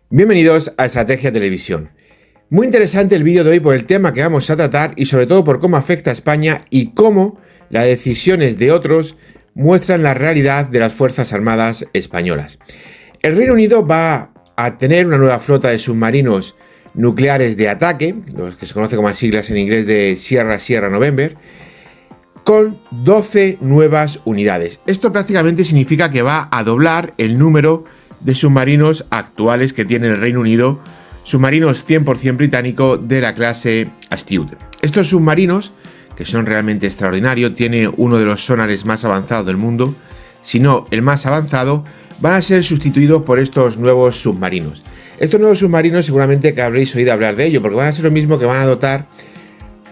Bienvenidos a Estrategia Televisión. Muy interesante el vídeo de hoy por el tema que vamos a tratar y sobre todo por cómo afecta a España y cómo las decisiones de otros muestran la realidad de las Fuerzas Armadas españolas. El Reino Unido va a tener una nueva flota de submarinos nucleares de ataque, los que se conocen como las siglas en inglés de Sierra November, con 12 nuevas unidades. Esto prácticamente significa que va a doblar el número de submarinos actuales que tiene el Reino Unido, submarinos 100% británico de la clase Astute. Estos submarinos, que son realmente extraordinarios, tiene uno de los sonares más avanzados del mundo, si no el más avanzado, van a ser sustituidos por estos nuevos submarinos. Estos nuevos submarinos seguramente que habréis oído hablar de ello, porque van a ser lo mismo que van a dotar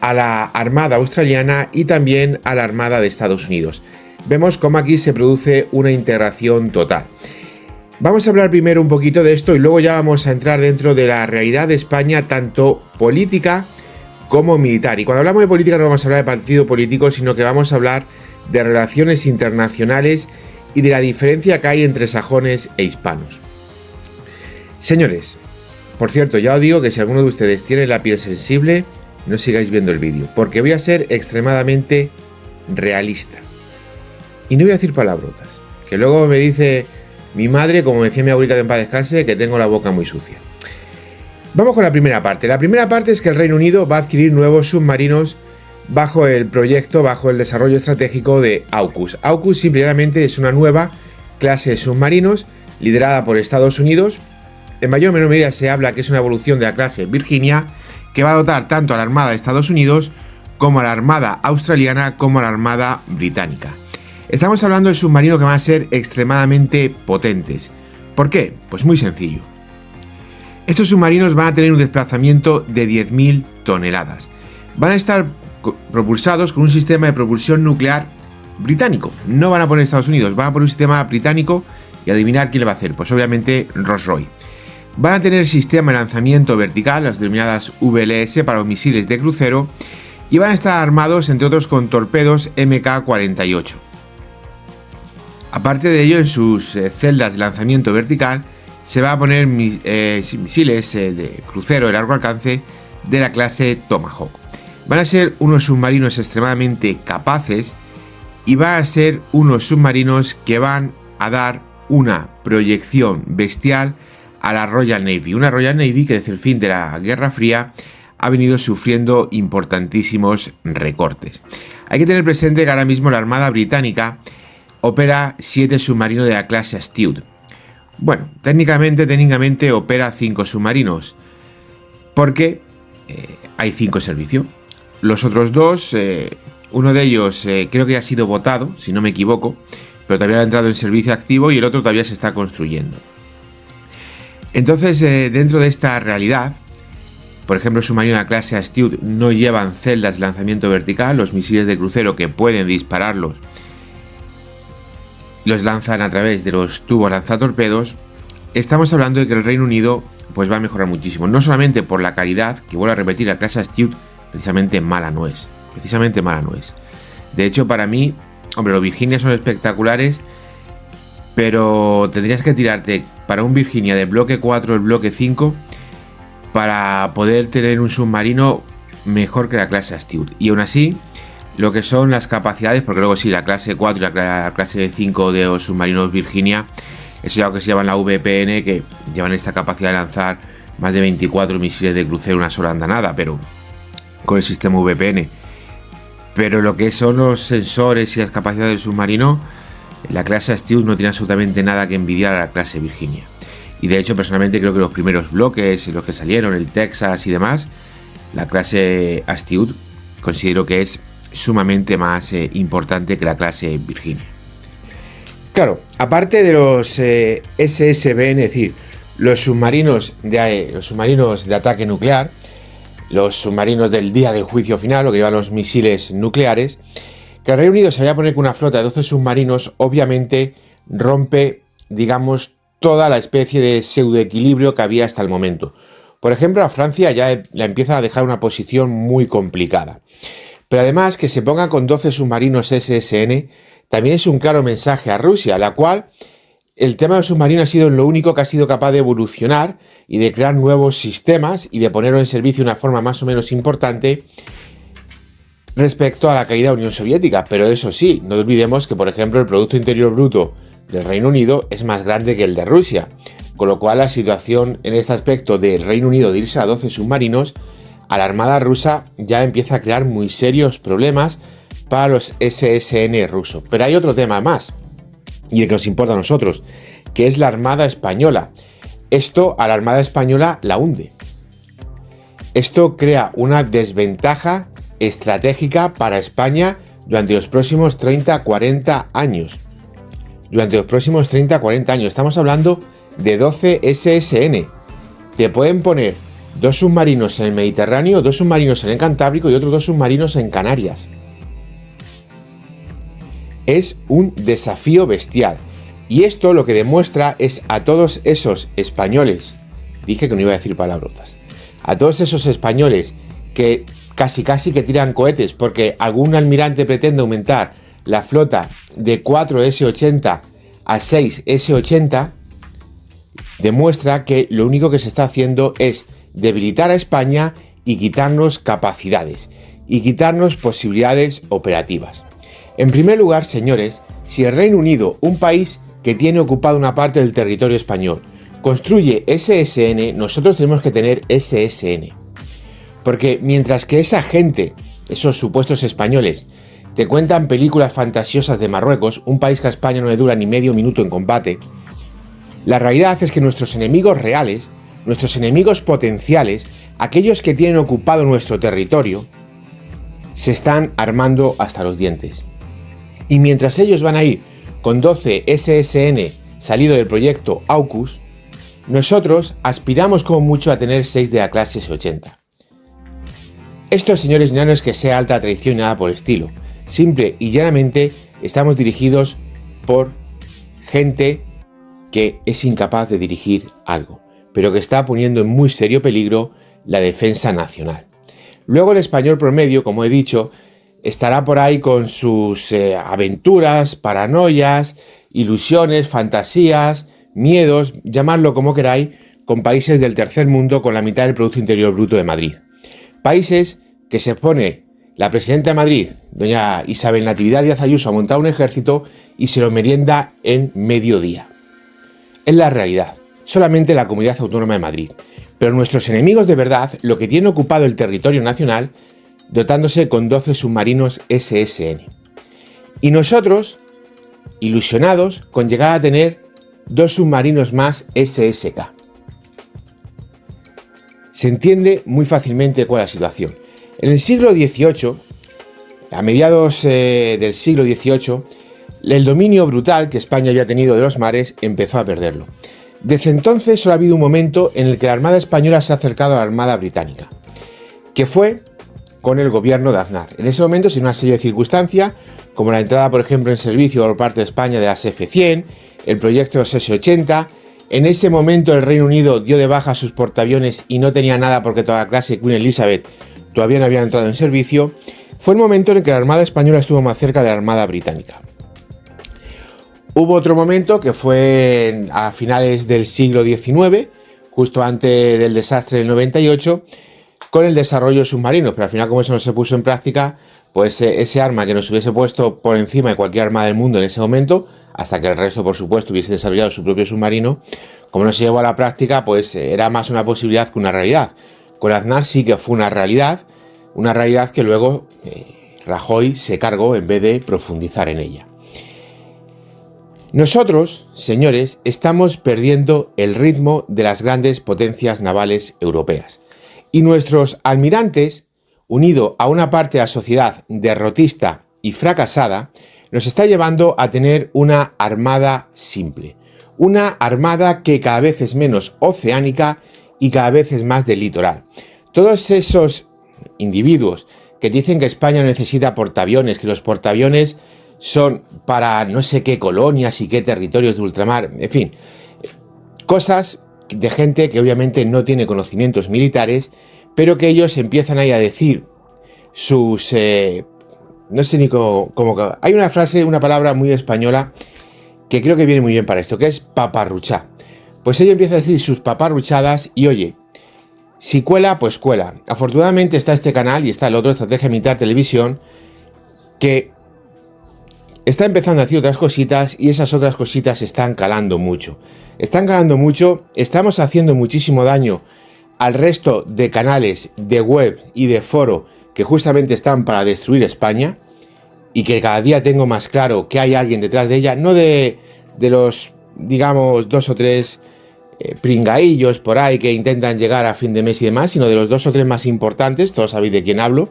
a la Armada australiana y también a la Armada de Estados Unidos. Vemos cómo aquí se produce una integración total. Vamos a hablar primero un poquito de esto y luego ya vamos a entrar dentro de la realidad de España, tanto política como militar. Y cuando hablamos de política no vamos a hablar de partido político, sino que vamos a hablar de relaciones internacionales y de la diferencia que hay entre sajones e hispanos. Señores, por cierto, ya os digo que si alguno de ustedes tiene la piel sensible, no sigáis viendo el vídeo, porque voy a ser extremadamente realista. Y no voy a decir palabrotas, que luego me dice mi madre, como me decía mi abuelita que en paz descanse, que tengo la boca muy sucia. Vamos con la primera parte. La primera parte es que el Reino Unido va a adquirir nuevos submarinos bajo el proyecto, bajo el desarrollo estratégico de AUKUS. AUKUS simplemente es una nueva clase de submarinos liderada por Estados Unidos. En mayor o menor medida se habla que es una evolución de la clase Virginia, que va a dotar tanto a la Armada de Estados Unidos como a la Armada australiana como a la Armada británica. Estamos hablando de submarinos que van a ser extremadamente potentes. ¿Por qué? Pues muy sencillo. Estos submarinos van a tener un desplazamiento de 10.000 toneladas. Van a estar propulsados con un sistema de propulsión nuclear británico. No van a poner Estados Unidos, van a poner un sistema británico y adivinar quién le va a hacer. Pues obviamente Rolls-Royce. Van a tener sistema de lanzamiento vertical, las denominadas VLS para los misiles de crucero, y van a estar armados entre otros con torpedos MK-48. Aparte de ello, en sus celdas de lanzamiento vertical se va a poner misiles de crucero de largo alcance de la clase Tomahawk. Van a ser unos submarinos extremadamente capaces y van a ser unos submarinos que van a dar una proyección bestial a la Royal Navy. Una Royal Navy que desde el fin de la Guerra Fría ha venido sufriendo importantísimos recortes. Hay que tener presente que ahora mismo la Armada Británica opera 7 submarinos de la clase Astute. Bueno, técnicamente opera 5 submarinos, porque hay 5 en servicio. Los otros 2, uno de ellos creo que ya ha sido votado, si no me equivoco, pero todavía no ha entrado en servicio activo y el otro todavía se está construyendo. Entonces, dentro de esta realidad, por ejemplo, los submarinos de la clase Astute no llevan celdas de lanzamiento vertical. Los misiles de crucero que pueden dispararlos los lanzan a través de los tubos lanzatorpedos. Estamos hablando de que el Reino Unido pues va a mejorar muchísimo, no solamente por la calidad, que vuelvo a repetir, la clase Astute precisamente mala no es. De hecho, para mí, hombre, los Virginia son espectaculares, pero tendrías que tirarte para un Virginia de bloque 4 el bloque 5 para poder tener un submarino mejor que la clase Astute. Y aún así, lo que son las capacidades, porque luego sí, la clase 4 y la clase 5 de los submarinos Virginia, eso ya lo que se llama la VPN, que llevan esta capacidad de lanzar más de 24 misiles de crucero una sola andanada, pero con el sistema VPN. Pero lo que son los sensores y las capacidades del submarino, la clase Astute no tiene absolutamente nada que envidiar a la clase Virginia. Y de hecho, personalmente creo que los primeros bloques, los que salieron, el Texas y demás, la clase Astute considero que es sumamente más importante que la clase Virginia. Claro, aparte de los SSBN, es decir, los submarinos de ataque nuclear, los submarinos del día del juicio final, lo que llevan los misiles nucleares, que el Reino Unido se vaya a poner con una flota de 12 submarinos, obviamente rompe, digamos, toda la especie de pseudoequilibrio que había hasta el momento. Por ejemplo, a Francia ya la empieza a dejar una posición muy complicada. Pero además que se ponga con 12 submarinos SSN también es un claro mensaje a Rusia, la cual el tema del submarino ha sido lo único que ha sido capaz de evolucionar y de crear nuevos sistemas y de ponerlo en servicio de una forma más o menos importante respecto a la caída de la Unión Soviética. Pero eso sí, no olvidemos que, por ejemplo, el Producto Interior Bruto del Reino Unido es más grande que el de Rusia, con lo cual la situación en este aspecto del Reino Unido de irse a 12 submarinos a la Armada rusa ya empieza a crear muy serios problemas para los SSN rusos. Pero hay otro tema más, y el que nos importa a nosotros, que es la Armada Española. Esto a la Armada Española la hunde. Esto crea una desventaja estratégica para España durante los próximos 30-40 años. Durante los próximos 30-40 años. Estamos hablando de 12 SSN. Te pueden poner 2 submarinos en el Mediterráneo, 2 submarinos en el Cantábrico y otros 2 submarinos en Canarias. Es un desafío bestial. Y esto lo que demuestra es a todos esos españoles, dije que no iba a decir palabrotas, a todos esos españoles que casi que tiran cohetes porque algún almirante pretende aumentar la flota de 4 S-80 a 6 S-80, demuestra que lo único que se está haciendo es debilitar a España y quitarnos capacidades y quitarnos posibilidades operativas. En primer lugar, señores, si el Reino Unido, un país que tiene ocupado una parte del territorio español, construye SSN, nosotros tenemos que tener SSN. Porque mientras que esa gente, esos supuestos españoles, te cuentan películas fantasiosas de Marruecos, un país que a España no le dura ni medio minuto en combate, la realidad es que nuestros enemigos reales, nuestros enemigos potenciales, aquellos que tienen ocupado nuestro territorio, se están armando hasta los dientes. Y mientras ellos van a ir con 12 SSN salido del proyecto AUKUS, nosotros aspiramos como mucho a tener 6 de la clase S-80. Esto, señores, no es que sea alta traición ni nada por el estilo. Simple y llanamente estamos dirigidos por gente que es incapaz de dirigir algo, pero que está poniendo en muy serio peligro la defensa nacional. Luego el español promedio, como he dicho, estará por ahí con sus aventuras, paranoias, ilusiones, fantasías, miedos, llamadlo como queráis, con países del tercer mundo con la mitad del Producto Interior Bruto de Madrid. Países que se pone la presidenta de Madrid, doña Isabel Natividad Díaz Ayuso, a montar un ejército y se lo merienda en mediodía. Es la realidad, solamente la Comunidad Autónoma de Madrid. Pero nuestros enemigos de verdad, lo que tienen ocupado el territorio nacional, dotándose con 12 submarinos SSN. Y nosotros, ilusionados con llegar a tener 2 submarinos más SSK. Se entiende muy fácilmente cuál es la situación. En el siglo XVIII, a mediados del siglo XVIII, el dominio brutal que España había tenido de los mares empezó a perderlo. Desde entonces solo ha habido un momento en el que la Armada Española se ha acercado a la Armada Británica, que fue con el gobierno de Aznar. En ese momento, sin una serie de circunstancias, como la entrada, por ejemplo, en servicio por parte de España de las F-100, el proyecto de los S-80, en ese momento el Reino Unido dio de baja sus portaaviones y no tenía nada porque toda la clase Queen Elizabeth todavía no había entrado en servicio, fue el momento en el que la Armada Española estuvo más cerca de la Armada Británica. Hubo otro momento que fue a finales del siglo XIX, justo antes del desastre del 98, con el desarrollo de submarinos, pero al final, como eso no se puso en práctica, pues ese arma que nos hubiese puesto por encima de cualquier arma del mundo en ese momento, hasta que el resto, por supuesto, hubiese desarrollado su propio submarino, como no se llevó a la práctica, pues era más una posibilidad que una realidad. Con Aznar sí que fue una realidad que luego Rajoy se cargó en vez de profundizar en ella. Nosotros, señores, estamos perdiendo el ritmo de las grandes potencias navales europeas. Y nuestros almirantes, unido a una parte de la sociedad derrotista y fracasada, nos está llevando a tener una armada simple. Una armada que cada vez es menos oceánica y cada vez es más del litoral. Todos esos individuos que dicen que España necesita portaaviones, que los portaaviones son para no sé qué colonias y qué territorios de ultramar, en fin, cosas de gente que obviamente no tiene conocimientos militares, pero que ellos empiezan ahí a decir sus... no sé ni cómo... Hay una frase, una palabra muy española que creo que viene muy bien para esto, que es paparruchá. Pues ella empieza a decir sus paparruchadas y oye, si cuela, pues cuela. Afortunadamente está este canal y está el otro, Estrategia Militar Televisión, que está empezando a decir otras cositas y esas otras cositas están calando mucho. Están calando mucho, estamos haciendo muchísimo daño al resto de canales de web y de foro que justamente están para destruir España y que cada día tengo más claro que hay alguien detrás de ella, no de los, digamos, 2 o 3 pringaillos por ahí que intentan llegar a fin de mes y demás, sino de los 2 o 3 más importantes, todos sabéis de quién hablo,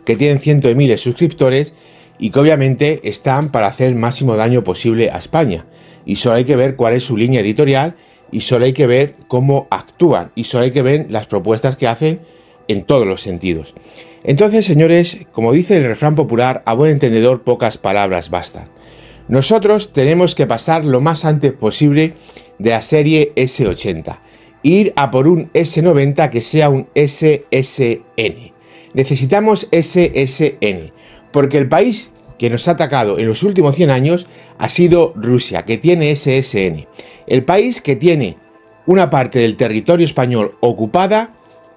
que tienen cientos de miles de suscriptores y que obviamente están para hacer el máximo daño posible a España. Y solo hay que ver cuál es su línea editorial y solo hay que ver cómo actúan y solo hay que ver las propuestas que hacen en todos los sentidos. Entonces, señores, como dice el refrán popular, a buen entendedor pocas palabras bastan. Nosotros tenemos que pasar lo más antes posible de la serie S80, ir a por un S90 que sea un SSN. Necesitamos SSN, porque el país que nos ha atacado en los últimos 100 años ha sido Rusia, que tiene SSN. El país que tiene una parte del territorio español ocupada,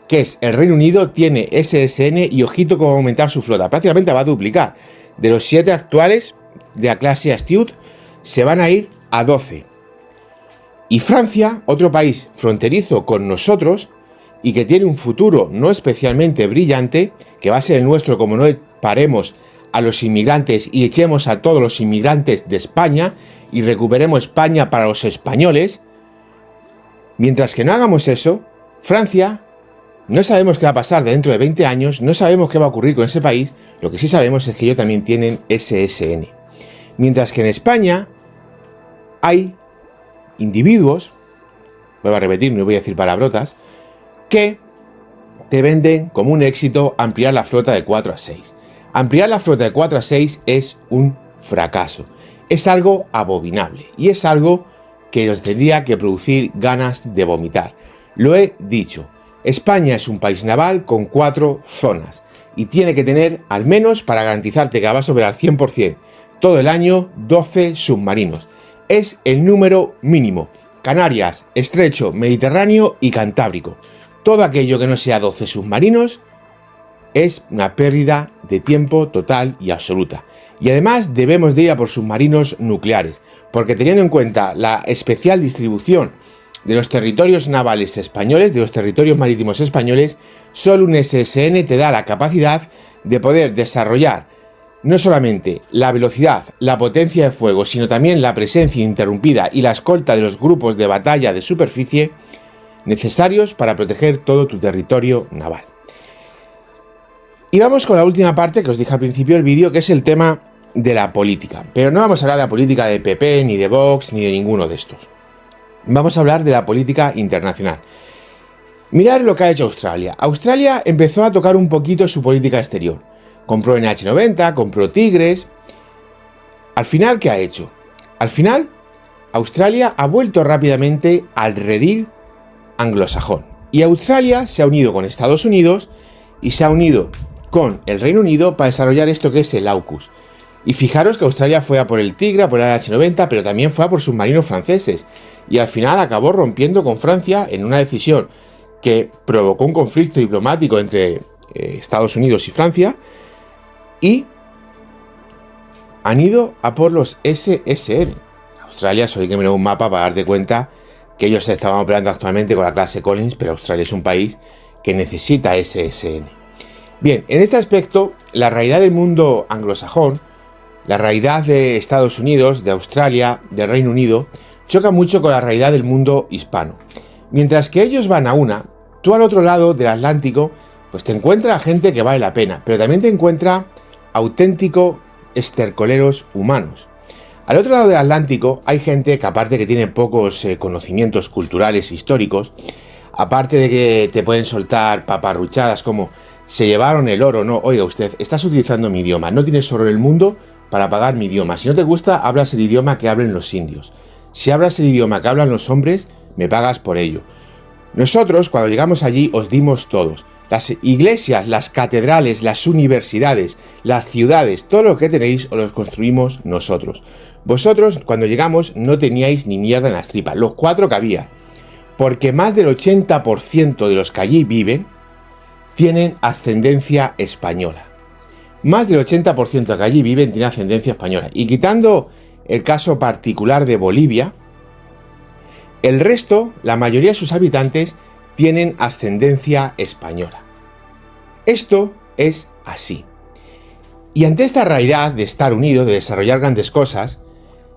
que es el Reino Unido, tiene SSN y ojito cómo va a aumentar su flota. Prácticamente va a duplicar. De los 7 actuales de la clase Astute, se van a ir a 12. Y Francia, otro país fronterizo con nosotros y que tiene un futuro no especialmente brillante, que va a ser el nuestro como no paremos a los inmigrantes y echemos a todos los inmigrantes de España y recuperemos España para los españoles. Mientras que no hagamos eso, Francia, no sabemos qué va a pasar dentro de 20 años, no sabemos qué va a ocurrir con ese país, lo que sí sabemos es que ellos también tienen SSN. Mientras que en España hay individuos, vuelvo a repetir, no voy a decir palabrotas, que te venden como un éxito ampliar la flota de 4 a 6. Ampliar la flota de 4 a 6 es un fracaso, es algo abominable y es algo que nos tendría que producir ganas de vomitar. Lo he dicho, España es un país naval con 4 zonas y tiene que tener, al menos para garantizarte que va a sobrar al 100% todo el año, 12 submarinos. Es el número mínimo. Canarias, Estrecho, Mediterráneo y Cantábrico. Todo aquello que no sea 12 submarinos es una pérdida de tiempo total y absoluta. Y además debemos de ir a por submarinos nucleares, porque teniendo en cuenta la especial distribución de los territorios navales españoles, de los territorios marítimos españoles, solo un SSN te da la capacidad de poder desarrollar no solamente la velocidad, la potencia de fuego, sino también la presencia ininterrumpida y la escolta de los grupos de batalla de superficie necesarios para proteger todo tu territorio naval. Y vamos con la última parte que os dije al principio del vídeo, que es el tema de la política. Pero no vamos a hablar de la política de PP, ni de Vox, ni de ninguno de estos. Vamos a hablar de la política internacional. Mirad lo que ha hecho Australia. Australia empezó a tocar un poquito su política exterior. Compró NH90, compró Tigres. Al final, ¿qué ha hecho? Al final, Australia ha vuelto rápidamente al redil anglosajón. Y Australia se ha unido con Estados Unidos y se ha unido con el Reino Unido para desarrollar esto que es el AUKUS. Y fijaros que Australia fue a por el Tigre, a por el NH90, pero también fue a por submarinos franceses. Y al final acabó rompiendo con Francia en una decisión que provocó un conflicto diplomático entre Estados Unidos y Francia. Y han ido a por los SSN. Australia, solo hay que mirar un mapa para darte cuenta que ellos se estaban operando actualmente con la clase Collins, pero Australia es un país que necesita SSN. Bien, en este aspecto, la realidad del mundo anglosajón, la realidad de Estados Unidos, de Australia, del Reino Unido, choca mucho con la realidad del mundo hispano. Mientras que ellos van a una, tú al otro lado del Atlántico, pues te encuentras gente que vale la pena, pero también te encuentras auténticos estercoleros humanos. Al otro lado del Atlántico hay gente que, aparte que tiene pocos conocimientos culturales históricos, aparte de que te pueden soltar paparruchadas como se llevaron el oro, no, oiga usted, estás utilizando mi idioma, no tienes oro en el mundo para pagar mi idioma. Si no te gusta, hablas el idioma que hablen los indios. Si hablas el idioma que hablan los hombres, me pagas por ello. Nosotros, cuando llegamos allí, os dimos todos. Las iglesias, las catedrales, las universidades, las ciudades, todo lo que tenéis os lo construimos nosotros. Vosotros, cuando llegamos, no teníais ni mierda en las tripas, los 4 que había, porque más del 80% de los que allí viven tienen ascendencia española. Más del 80% que allí viven tiene ascendencia española. Y quitando el caso particular de Bolivia, el resto, la mayoría de sus habitantes, tienen ascendencia española. Esto es así. Y ante esta realidad de estar unidos, de desarrollar grandes cosas,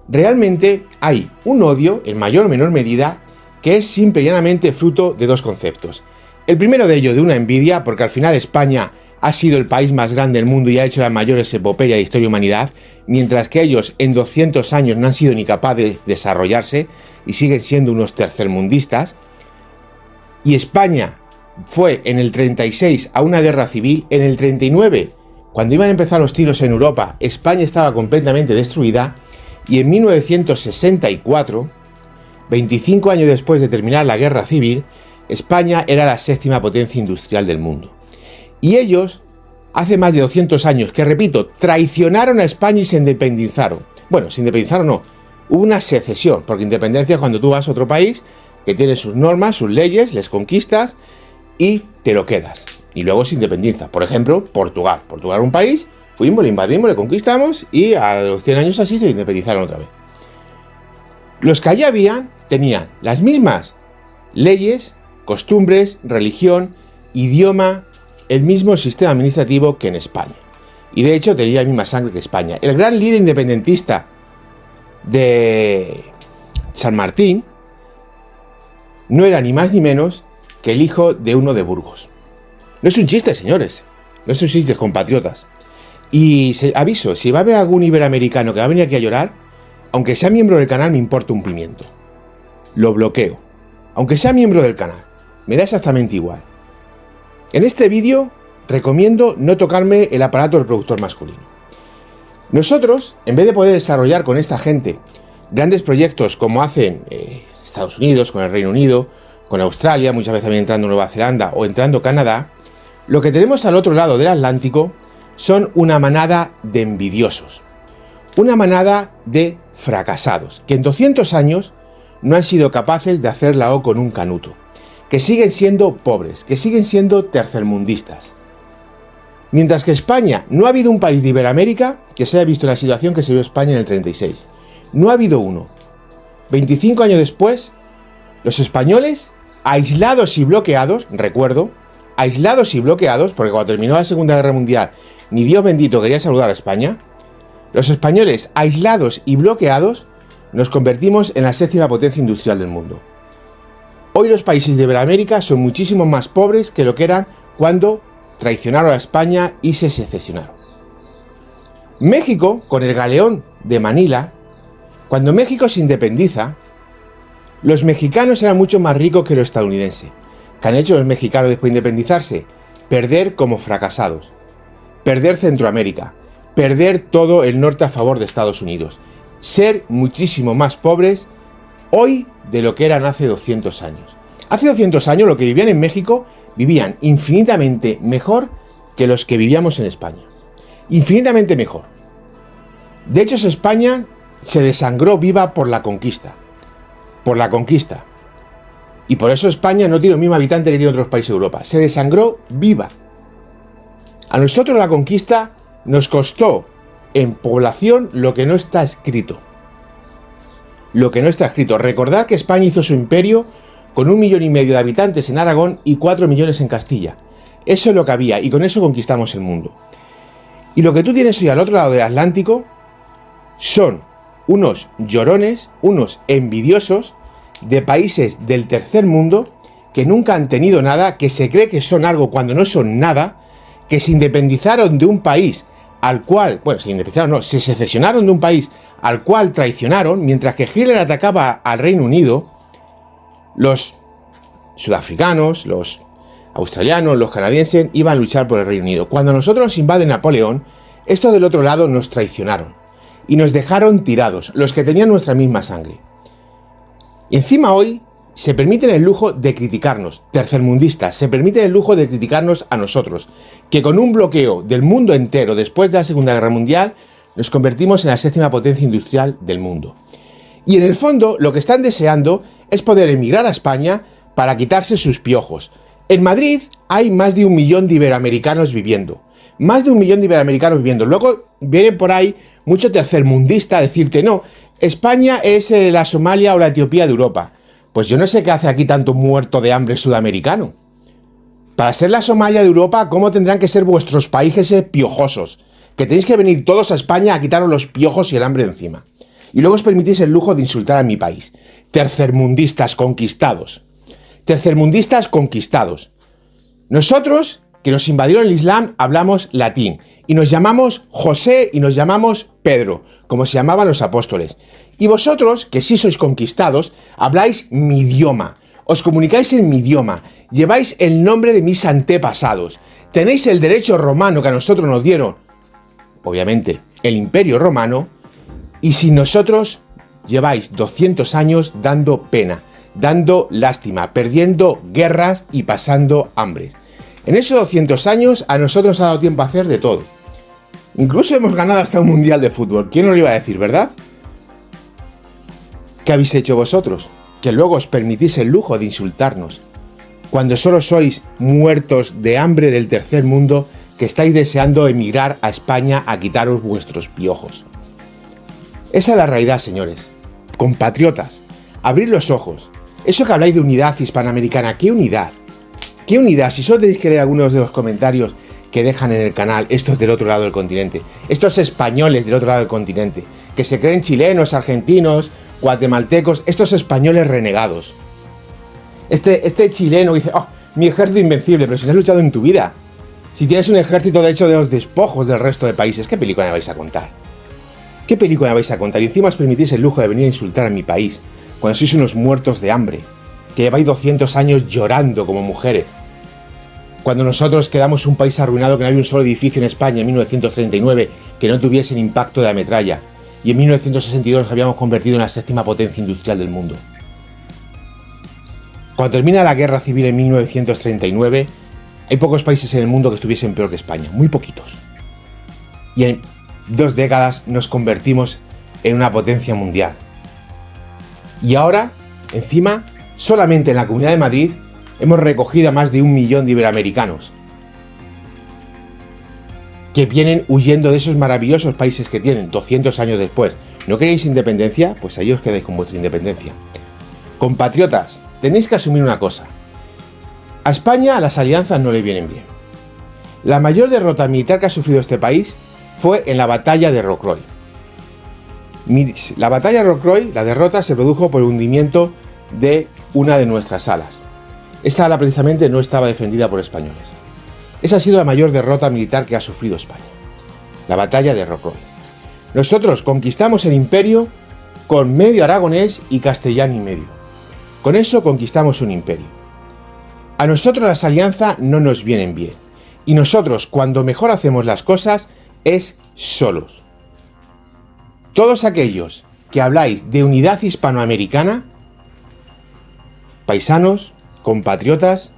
realmente hay un odio, en mayor o menor medida, que es simple y llanamente fruto de dos conceptos. El primero de ellos de una envidia, porque al final España ha sido el país más grande del mundo y ha hecho las mayores epopeyas de historia de humanidad, mientras que ellos en 200 años no han sido ni capaces de desarrollarse y siguen siendo unos tercermundistas. Y España fue en el 36 a una guerra civil, en el 39, cuando iban a empezar los tiros en Europa, España estaba completamente destruida, y en 1964, 25 años después de terminar la guerra civil, España era la 7ª potencia industrial del mundo. Y ellos, hace más de 200 años, que repito, traicionaron a España y se independizaron. Bueno, se independizaron no, hubo una secesión, porque independencia es cuando tú vas a otro país que tiene sus normas, sus leyes, les conquistas y te lo quedas. Y luego se independiza. Por ejemplo, Portugal. Portugal era un país, fuimos, le invadimos, le conquistamos y a los 100 años así se independizaron otra vez. Los que allá habían tenían las mismas leyes, costumbres, religión, idioma, el mismo sistema administrativo que en España. Y de hecho tenía la misma sangre que España. El gran líder independentista de San Martín no era ni más ni menos que el hijo de uno de Burgos. No es un chiste, señores. No es un chiste, compatriotas. Y aviso, si va a haber algún iberoamericano que va a venir aquí a llorar, aunque sea miembro del canal, me importa un pimiento. Lo bloqueo. Aunque sea miembro del canal, me da exactamente igual. En este vídeo recomiendo no tocarme el aparato del reproductor masculino. Nosotros, en vez de poder desarrollar con esta gente grandes proyectos como hacen Estados Unidos, con el Reino Unido, con Australia, muchas veces también entrando Nueva Zelanda o entrando Canadá, lo que tenemos al otro lado del Atlántico son una manada de envidiosos, una manada de fracasados, que en 200 años no han sido capaces de hacer la O con un canuto, que siguen siendo pobres, que siguen siendo tercermundistas. Mientras que España, no ha habido un país de Iberoamérica que se haya visto en la situación que se vio España en el 36. No ha habido uno. 25 años después, los españoles, aislados y bloqueados, recuerdo, aislados y bloqueados, porque cuando terminó la Segunda Guerra Mundial, ni Dios bendito quería saludar a España, los españoles, aislados y bloqueados, nos convertimos en la 7ª potencia industrial del mundo. Hoy los países de Iberoamérica son muchísimo más pobres que lo que eran cuando traicionaron a España y se secesionaron. México, con el galeón de Manila, cuando México se independiza, los mexicanos eran mucho más ricos que los estadounidenses. ¿Qué han hecho los mexicanos después de independizarse? Perder como fracasados, perder Centroamérica, perder todo el norte a favor de Estados Unidos, ser muchísimo más pobres hoy de lo que eran hace 200 años. Hace 200 años lo que vivían en México vivían infinitamente mejor que los que vivíamos en España. Infinitamente mejor. De hecho, España se desangró viva por la conquista. Por la conquista. Y por eso España no tiene el mismo habitante que tiene otros países de Europa. Se desangró viva. A nosotros la conquista nos costó en población lo que no está escrito. Lo que no está escrito. Recordad que España hizo su imperio con 1,5 millones de habitantes en Aragón y 4 millones en Castilla. Eso es lo que había y con eso conquistamos el mundo. Y lo que tú tienes hoy al otro lado del Atlántico son unos llorones, unos envidiosos de países del tercer mundo que nunca han tenido nada, que se cree que son algo cuando no son nada, que se independizaron de un país al cual, bueno, se independizaron, no, se secesionaron de un país al cual traicionaron, mientras que Hitler atacaba al Reino Unido, los sudafricanos, los australianos, los canadienses iban a luchar por el Reino Unido. Cuando nosotros nos invade Napoleón, estos del otro lado nos traicionaron y nos dejaron tirados, los que tenían nuestra misma sangre. Y encima hoy se permiten el lujo de criticarnos, tercermundistas, se permiten el lujo de criticarnos a nosotros, que con un bloqueo del mundo entero después de la Segunda Guerra Mundial Nos convertimos en la 7ª potencia industrial del mundo. Y en el fondo lo que están deseando es poder emigrar a España para quitarse sus piojos. En Madrid hay más de 1 millón de iberoamericanos viviendo. Más de 1 millón de iberoamericanos viviendo. Luego vienen por ahí muchos tercermundistas a decirte, no, España es la Somalia o la Etiopía de Europa. Pues yo no sé qué hace aquí tanto muerto de hambre sudamericano. Para ser la Somalia de Europa, ¿cómo tendrán que ser vuestros países piojosos? Que tenéis que venir todos a España a quitaros los piojos y el hambre de encima. Y luego os permitís el lujo de insultar a mi país. Tercermundistas conquistados. Tercermundistas conquistados. Nosotros, que nos invadieron el Islam, hablamos latín. Y nos llamamos José y nos llamamos Pedro, como se llamaban los apóstoles. Y vosotros, que sí sois conquistados, habláis mi idioma. Os comunicáis en mi idioma. Lleváis el nombre de mis antepasados. Tenéis el derecho romano que a nosotros nos dieron, obviamente, el Imperio Romano. Y si nosotros lleváis 200 años dando pena, dando lástima, perdiendo guerras y pasando hambres. En esos 200 años a nosotros nos ha dado tiempo a hacer de todo. Incluso hemos ganado hasta un mundial de fútbol. ¿Quién nos lo iba a decir, verdad? ¿Qué habéis hecho vosotros? Que luego os permitís el lujo de insultarnos, cuando solo sois muertos de hambre del tercer mundo que estáis deseando emigrar a España a quitaros vuestros piojos. Esa es la realidad, señores. Compatriotas, abrid los ojos. Eso que habláis de unidad hispanoamericana, ¿qué unidad? ¿Qué unidad? Si solo tenéis que leer algunos de los comentarios que dejan en el canal, estos del otro lado del continente, estos españoles del otro lado del continente, que se creen chilenos, argentinos, guatemaltecos, estos españoles renegados. Este chileno dice, oh, mi ejército invencible, pero si no has luchado en tu vida. Si tienes un ejército de hecho de los despojos del resto de países, ¿qué película me vais a contar? ¿Qué película me vais a contar? Y encima os permitís el lujo de venir a insultar a mi país, cuando sois unos muertos de hambre, que lleváis 200 años llorando como mujeres. Cuando nosotros quedamos un país arruinado, que no había un solo edificio en España en 1939 que no tuviese el impacto de la metralla, y en 1962 nos habíamos convertido en la 7ª potencia industrial del mundo. Cuando termina la guerra civil en 1939, hay pocos países en el mundo que estuviesen peor que España, muy poquitos. Y en 2 décadas nos convertimos en una potencia mundial. Y ahora, encima, solamente en la Comunidad de Madrid hemos recogido a más de 1 millón de iberoamericanos que vienen huyendo de esos maravillosos países que tienen 200 años después. ¿No queréis independencia? Pues ahí os quedáis con vuestra independencia. Compatriotas, tenéis que asumir una cosa. A España las alianzas no le vienen bien. La mayor derrota militar que ha sufrido este país fue en la batalla de Rocroi. La batalla de Rocroi, la derrota, se produjo por el hundimiento de una de nuestras alas. Esa ala precisamente no estaba defendida por españoles. Esa ha sido la mayor derrota militar que ha sufrido España. La batalla de Rocroi. Nosotros conquistamos el imperio con medio aragonés y castellano y medio. Con eso conquistamos un imperio. A nosotros las alianzas no nos vienen bien. Y nosotros, cuando mejor hacemos las cosas, es solos. Todos aquellos que habláis de unidad hispanoamericana, paisanos, compatriotas,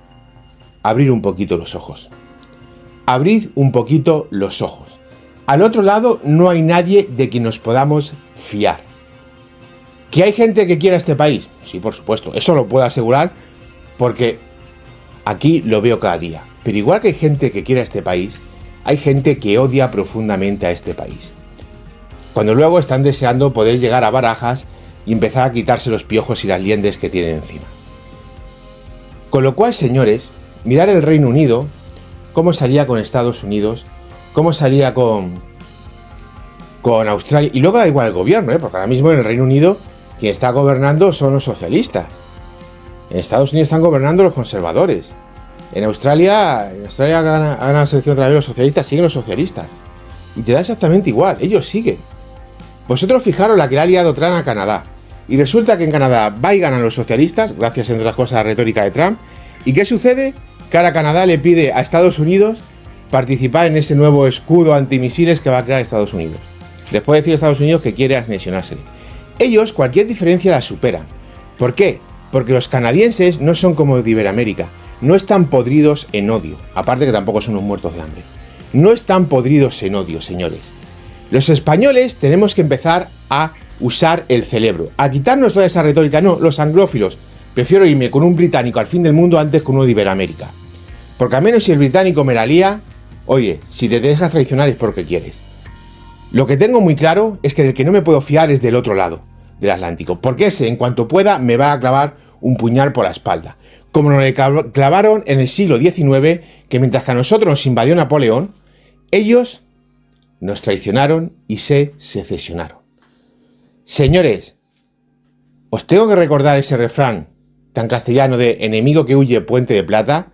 abrid un poquito los ojos. Abrid un poquito los ojos. Al otro lado no hay nadie de quien nos podamos fiar. ¿Que hay gente que quiera este país? Sí, por supuesto, eso lo puedo asegurar porque aquí lo veo cada día. Pero igual que hay gente que quiere este país, hay gente que odia profundamente a este país. Cuando luego están deseando poder llegar a Barajas y empezar a quitarse los piojos y las liendres que tienen encima. Con lo cual, señores, mirar el Reino Unido, cómo salía con Estados Unidos, cómo salía con Australia, y luego da igual el gobierno, porque ahora mismo en el Reino Unido quien está gobernando son los socialistas. En Estados Unidos están gobernando los conservadores. En Australia gana la selección otra vez los socialistas, siguen los socialistas. Y te da exactamente igual, ellos siguen. Vosotros fijaros la que le ha liado Trump a Canadá. Y resulta que en Canadá va y ganan los socialistas, gracias entre otras cosas a la retórica de Trump. ¿Y qué sucede? Que ahora Canadá le pide a Estados Unidos participar en ese nuevo escudo antimisiles que va a crear Estados Unidos. Después de decir a Estados Unidos que quiere anexionársele. Ellos cualquier diferencia la superan. ¿Por qué? Porque los canadienses no son como de Iberoamérica. No están podridos en odio. Aparte que tampoco son unos muertos de hambre. No están podridos en odio, señores. Los españoles tenemos que empezar a usar el cerebro, a quitarnos toda esa retórica. No, los anglófilos, prefiero irme con un británico al fin del mundo antes con uno de Iberoamérica. Porque al menos si el británico me la lía, oye, si te dejas traicionar es porque quieres. Lo que tengo muy claro es que del que no me puedo fiar es del otro lado del Atlántico, porque ese, en cuanto pueda, me va a clavar un puñal por la espalda. Como nos le clavaron en el siglo XIX, que mientras que a nosotros nos invadió Napoleón, ellos nos traicionaron y se secesionaron. Señores, os tengo que recordar ese refrán tan castellano de enemigo que huye, puente de plata.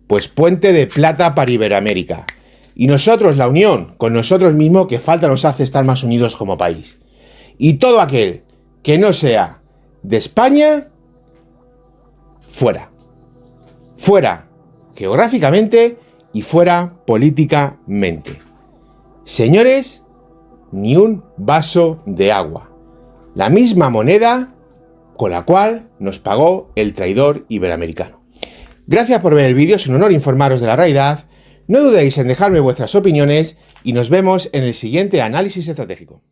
Pues puente de plata para Iberoamérica. Y nosotros, la unión con nosotros mismos, que falta nos hace estar más unidos como país. Y todo aquel que no sea de España, fuera. Fuera geográficamente y fuera políticamente. Señores, ni un vaso de agua. La misma moneda con la cual nos pagó el traidor iberoamericano. Gracias por ver el vídeo, es un honor informaros de la realidad. No dudéis en dejarme vuestras opiniones y nos vemos en el siguiente análisis estratégico.